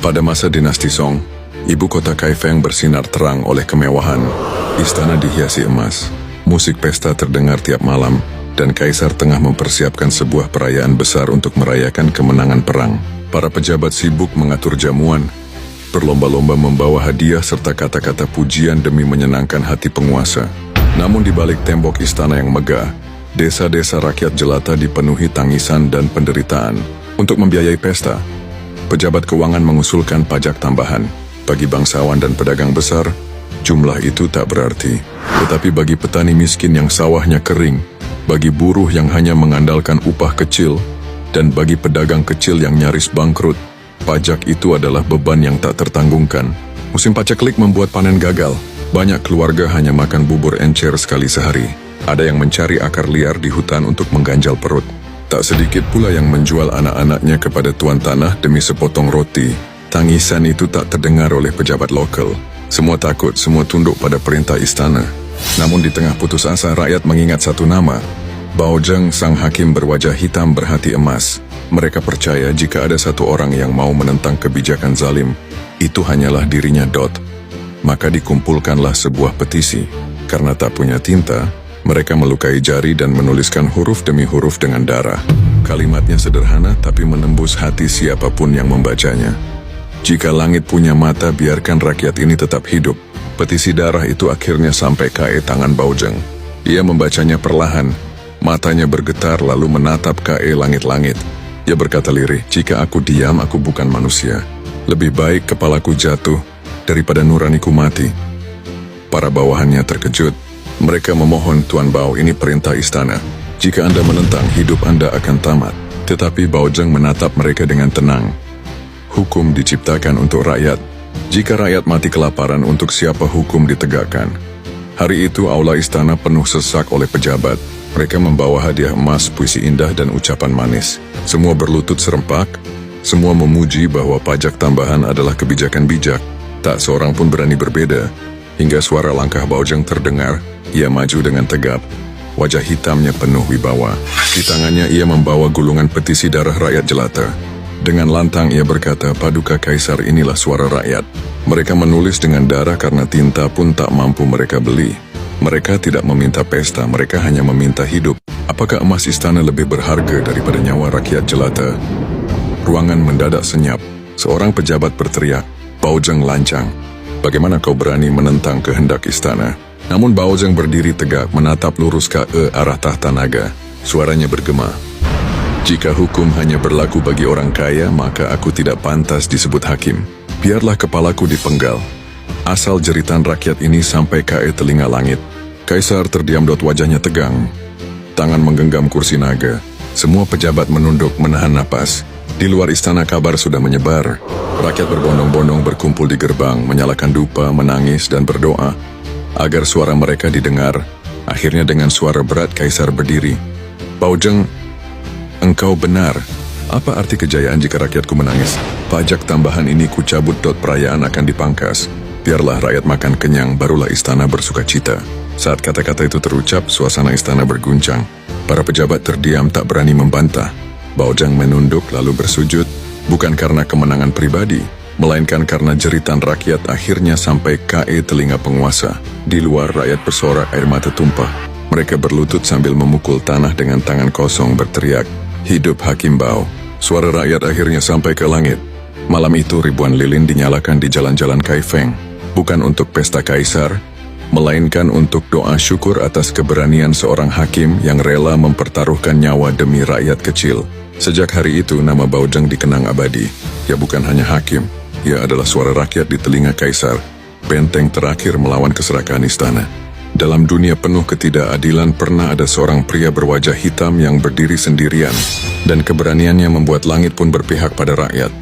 Pada masa dinasti Song, ibu kota Kaifeng bersinar terang oleh kemewahan. Istana dihiasi emas, musik pesta terdengar tiap malam, dan kaisar tengah mempersiapkan sebuah perayaan besar untuk merayakan kemenangan perang. Para pejabat sibuk mengatur jamuan, berlomba-lomba membawa hadiah serta kata-kata pujian demi menyenangkan hati penguasa. Namun di balik tembok istana yang megah, desa-desa rakyat jelata dipenuhi tangisan dan penderitaan. Untuk membiayai pesta, pejabat keuangan mengusulkan pajak tambahan. Bagi bangsawan dan pedagang besar, jumlah itu tak berarti. Tetapi bagi petani miskin yang sawahnya kering, bagi buruh yang hanya mengandalkan upah kecil, dan bagi pedagang kecil yang nyaris bangkrut, pajak itu adalah beban yang tak tertanggungkan. Musim paceklik membuat panen gagal. Banyak keluarga hanya makan bubur encer sekali sehari. Ada yang mencari akar liar di hutan untuk mengganjal perut. Tak sedikit pula yang menjual anak-anaknya kepada tuan tanah demi sepotong roti. Tangisan itu tak terdengar oleh pejabat lokal. Semua takut, semua tunduk pada perintah istana. Namun di tengah putus asa, rakyat mengingat satu nama. Bao Zheng, sang hakim berwajah hitam berhati emas. Mereka percaya jika ada satu orang yang mau menentang kebijakan zalim, itu hanyalah dirinya. Maka dikumpulkanlah sebuah petisi. Karena tak punya tinta, mereka melukai jari dan menuliskan huruf demi huruf dengan darah. Kalimatnya sederhana tapi menembus hati siapapun yang membacanya. Jika langit punya mata, biarkan rakyat ini tetap hidup. Petisi darah itu akhirnya sampai ke tangan Bao Zheng. Ia membacanya perlahan, matanya bergetar lalu menatap ke langit-langit. Ia berkata lirih, jika aku diam, aku bukan manusia. Lebih baik kepalaku jatuh daripada nuraniku mati. Para bawahannya terkejut. Mereka memohon, Tuan Bao, ini perintah istana. Jika Anda menentang, hidup Anda akan tamat. Tetapi Bao Zheng menatap mereka dengan tenang. Hukum diciptakan untuk rakyat. Jika rakyat mati kelaparan, untuk siapa hukum ditegakkan? Hari itu aula istana penuh sesak oleh pejabat. Mereka membawa hadiah emas, puisi indah, dan ucapan manis. Semua berlutut serempak. Semua memuji bahwa pajak tambahan adalah kebijakan bijak. Tak seorang pun berani berbeda. Hingga suara langkah Bao Zheng terdengar. Ia maju dengan tegap. Wajah hitamnya penuh wibawa. Di tangannya ia membawa gulungan petisi darah rakyat jelata. Dengan lantang ia berkata, paduka kaisar, inilah suara rakyat. Mereka menulis dengan darah karena tinta pun tak mampu mereka beli. Mereka tidak meminta pesta, mereka hanya meminta hidup. Apakah emas istana lebih berharga daripada nyawa rakyat jelata? Ruangan mendadak senyap. Seorang pejabat berteriak, Bao Zheng lancang. Bagaimana kau berani menentang kehendak istana? Namun Bao Zheng berdiri tegak, menatap lurus ke arah tahta naga. Suaranya bergema. Jika hukum hanya berlaku bagi orang kaya, maka aku tidak pantas disebut hakim. Biarlah kepalaku dipenggal. Asal jeritan rakyat ini sampai ke telinga langit. Kaisar terdiam, wajahnya tegang. Tangan menggenggam kursi naga. Semua pejabat menunduk, menahan napas. Di luar istana kabar sudah menyebar. Rakyat berbondong-bondong berkumpul di gerbang, menyalakan dupa, menangis, dan berdoa agar suara mereka didengar. Akhirnya dengan suara berat Kaisar berdiri. Bao Zheng, engkau benar. Apa arti kejayaan jika rakyatku menangis? Pajak tambahan ini kucabut. Perayaan akan dipangkas. Biarlah rakyat makan kenyang, barulah istana bersuka cita. Saat kata-kata itu terucap, suasana istana berguncang. Para pejabat terdiam, tak berani membantah. Bao Zheng menunduk lalu bersujud, bukan karena kemenangan pribadi, melainkan karena jeritan rakyat akhirnya sampai ke telinga penguasa. Di luar rakyat bersorak, air mata tumpah. Mereka berlutut sambil memukul tanah dengan tangan kosong, berteriak, hidup Hakim Bao. Suara rakyat akhirnya sampai ke langit. Malam itu ribuan lilin dinyalakan di jalan-jalan Kaifeng, bukan untuk pesta kaisar, melainkan untuk doa syukur atas keberanian seorang hakim yang rela mempertaruhkan nyawa demi rakyat kecil. Sejak hari itu nama Bao Zheng dikenang abadi. Ia bukan hanya hakim, ia adalah suara rakyat di telinga kaisar, benteng terakhir melawan keserakahan istana. Dalam dunia penuh ketidakadilan, pernah ada seorang pria berwajah hitam yang berdiri sendirian, dan keberaniannya membuat langit pun berpihak pada rakyat.